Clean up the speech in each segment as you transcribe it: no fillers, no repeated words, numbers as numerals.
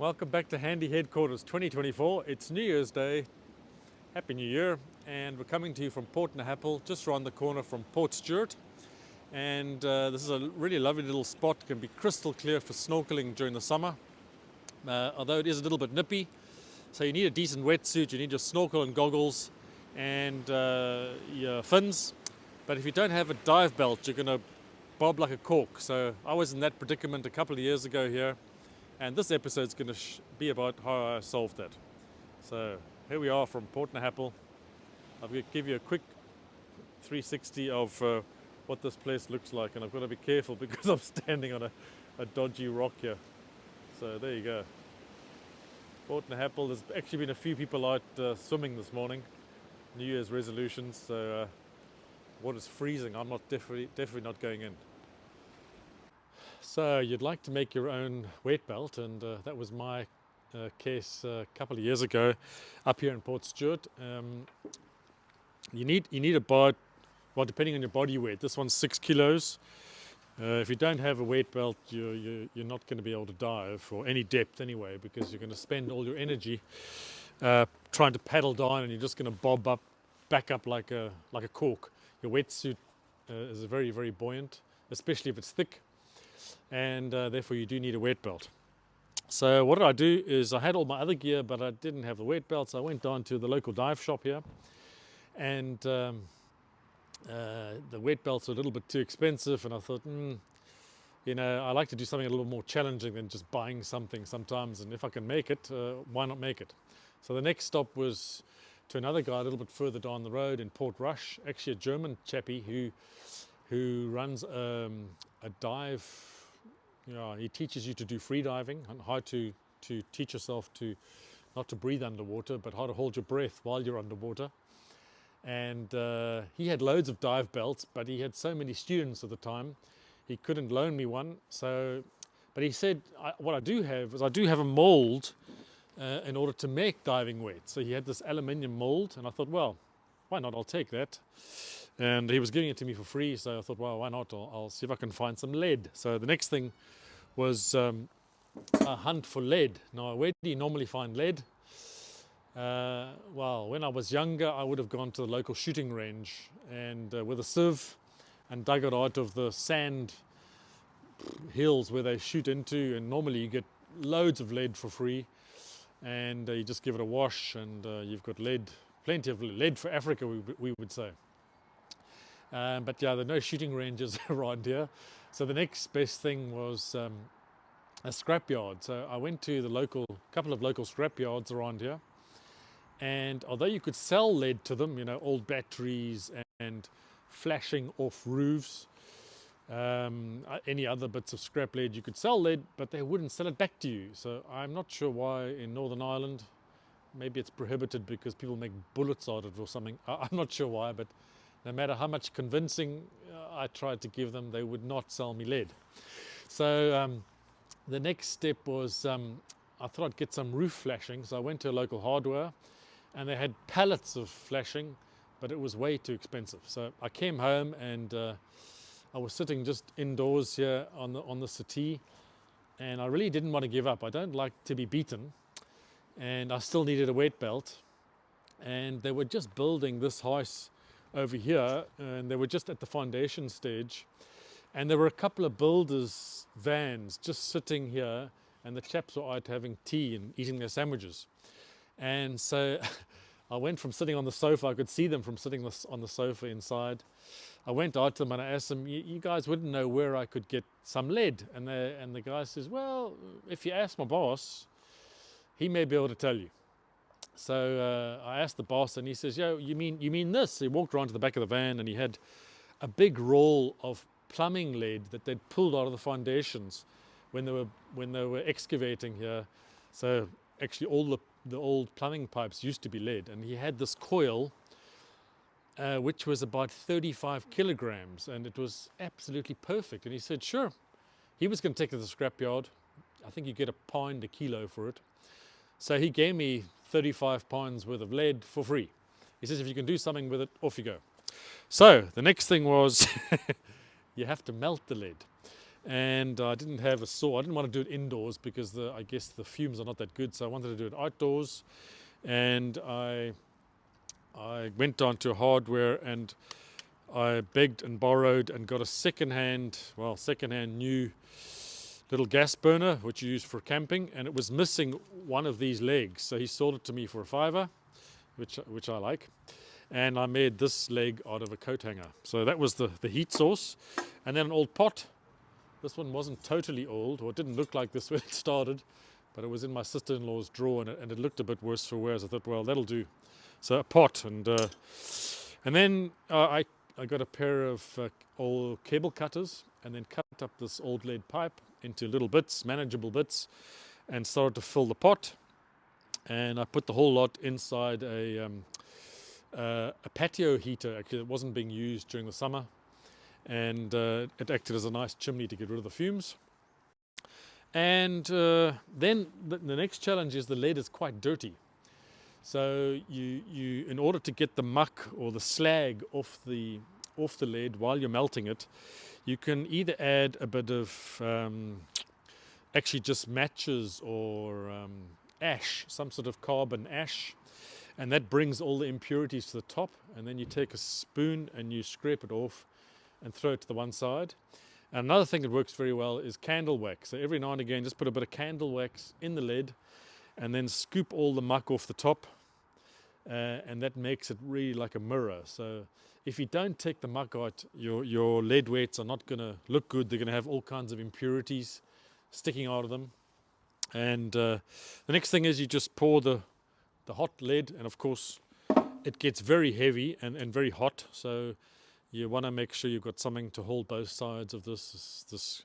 Welcome back to Handy Headquarters 2024. It's New Year's Day. Happy New Year. And we're coming to you from Port Nahappel, just around the corner from Port Stewart. And this is a really lovely little spot. It can be crystal clear for snorkeling during the summer. Although it is a little bit nippy. So you need a decent wetsuit, you need your snorkel and goggles and your fins. But if you don't have a dive belt, you're going to bob like a cork. So I was in that predicament a couple of years ago here. And this episode is going to be about how I solved that. So here we are from Port Nahappel. I'll give you a quick 360 of what this place looks like. And I've got to be careful because I'm standing on a dodgy rock here. So there you go. Port Nahappel. There's actually been a few people out swimming this morning. New Year's resolutions. So water's freezing. I'm not definitely not going in. So you'd like to make your own weight belt, and that was my case a couple of years ago up here in Port Stewart. You need about, well, depending on your body weight, this one's 6 kilos. If you don't have a weight belt, you're not going to be able to dive for any depth anyway, because you're going to spend all your energy trying to paddle down, and you're just going to bob back up like a cork. Your wetsuit is very, very buoyant, especially if it's thick. And therefore you do need a weight belt. So what did I do is I had all my other gear, but I didn't have the weight belt, so I went down to the local dive shop here, and the weight belts were a little bit too expensive, and I thought, I like to do something a little more challenging than just buying something sometimes, and if I can make it, why not make it? So the next stop was to another guy a little bit further down the road in Port Rush, actually a German chappie who runs a dive. He teaches you to do free diving and how to teach yourself to not to breathe underwater, but how to hold your breath while you're underwater. And he had loads of dive belts, but he had so many students at the time, he couldn't loan me one. But he said, what I do have is I do have a mold in order to make diving weights. So he had this aluminium mold, and I thought, well, why not? I'll take that. And he was giving it to me for free, so I thought, well, why not? I'll see if I can find some lead. So the next thing was a hunt for lead. Now, where do you normally find lead? Well, when I was younger, I would have gone to the local shooting range and with a sieve and dug it out of the sand hills where they shoot into. And normally you get loads of lead for free, and you just give it a wash, and you've got lead, plenty of lead for Africa, we would say. But yeah, there are no shooting ranges around here. So the next best thing was a scrapyard. So I went to the couple of local scrapyards around here. And although you could sell lead to them, old batteries and flashing off roofs, any other bits of scrap lead, you could sell lead, but they wouldn't sell it back to you. So I'm not sure why in Northern Ireland. Maybe it's prohibited because people make bullets out of it or something. I'm not sure why, but no matter how much convincing I tried to give them, they would not sell me lead. So the next step was I thought I'd get some roof flashing. So I went to a local hardware, and they had pallets of flashing, but it was way too expensive. So I came home, and I was sitting just indoors here on the settee, and I really didn't want to give up. I don't like to be beaten, and I still needed a weight belt. And they were just building this house over here, and they were just at the foundation stage, and there were a couple of builders' vans just sitting here, and the chaps were out having tea and eating their sandwiches. And so I went from sitting on the sofa, I could see them from sitting on the sofa inside. I went out to them and I asked them, you guys wouldn't know where I could get some lead? And the guy says, well, if you ask my boss, he may be able to tell you. So I asked the boss, and he says, "Yo, you mean this?" So he walked around to the back of the van, and he had a big roll of plumbing lead that they'd pulled out of the foundations when they were excavating here. So actually, all the old plumbing pipes used to be lead, and he had this coil, which was about 35 kilograms, and it was absolutely perfect. And he said, sure, he was going to take it to the scrapyard. I think you get £1 a kilo for it. So he gave me 35 pounds worth of lead for free. He says, if you can do something with it, off you go. So the next thing was you have to melt the lead. and I didn't have a saw. I didn't want to do it indoors because I guess the fumes are not that good, so I wanted to do it outdoors. And I went down to hardware and I begged and borrowed and got a second-hand new little gas burner which you use for camping, and it was missing one of these legs, so he sold it to me for a $5, which I like, and I made this leg out of a coat hanger. So that was the heat source, and then an old pot. This one wasn't totally old, or it didn't look like this when it started, but it was in my sister-in-law's drawer, and it looked a bit worse for wear. So I thought, well, that'll do. So a pot, and then I got a pair of old cable cutters, and then cut up this old lead pipe into little bits, manageable bits, and started to fill the pot. And I put the whole lot inside a patio heater. Actually, it wasn't being used during the summer, and it acted as a nice chimney to get rid of the fumes. And then the next challenge is the lead is quite dirty. So you in order to get the muck or the slag off the lead while you're melting it, you can either add a bit of actually just matches or ash, some sort of carbon ash, and that brings all the impurities to the top, and then you take a spoon and you scrape it off and throw it to the one side. And another thing that works very well is candle wax. So every now and again just put a bit of candle wax in the lead and then scoop all the muck off the top, and that makes it really like a mirror. So if you don't take the muck out, your lead weights are not going to look good. They're going to have all kinds of impurities sticking out of them. And the next thing is you just pour the hot lead, and of course it gets very heavy and very hot, so you want to make sure you've got something to hold both sides of this. This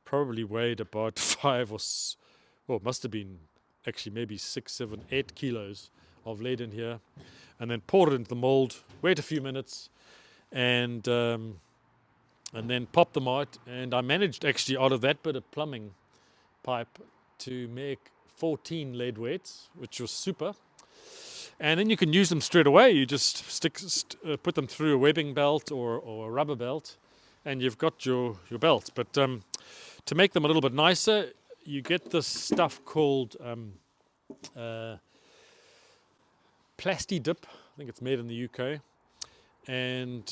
probably weighed about 5 or well, it must have been actually maybe 6, 7, 8 kilos of lead in here, and then pour it into the mold, wait a few minutes, and then pop them out. And I managed actually out of that bit of plumbing pipe to make 14 lead weights, which was super. And then you can use them straight away. You just put them through a webbing belt or a rubber belt, and you've got your belt. But to make them a little bit nicer, you get this stuff called Plasti-Dip. I think it's made in the UK, and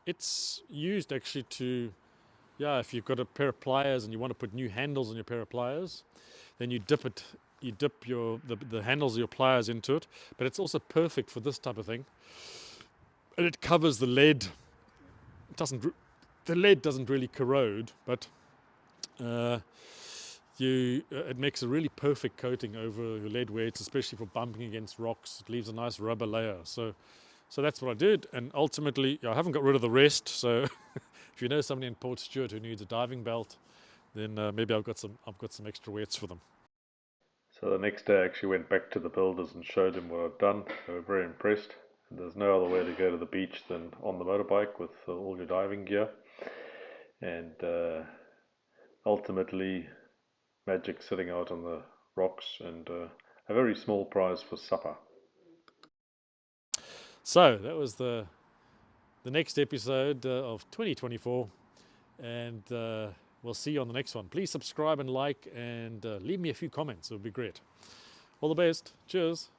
it's used actually to, if you've got a pair of pliers and you want to put new handles on your pair of pliers, then you dip it. You dip the handles of your pliers into it, but it's also perfect for this type of thing. And it covers the lead. The lead doesn't really corrode, but it makes a really perfect coating over your lead weights, especially for bumping against rocks. It leaves a nice rubber layer. So that's what I did, and ultimately I haven't got rid of the rest. So if you know somebody in Port Stewart who needs a diving belt, then maybe I've got some extra weights for them. So the next day I actually went back to the builders and showed them what I'd done. They were very impressed. And there's no other way to go to the beach than on the motorbike with all your diving gear. And ultimately, magic sitting out on the rocks, and a very small prize for supper. So that was the next episode of 2024, and we'll see you on the next one. Please subscribe and like, and leave me a few comments. It would be great. All the best. Cheers.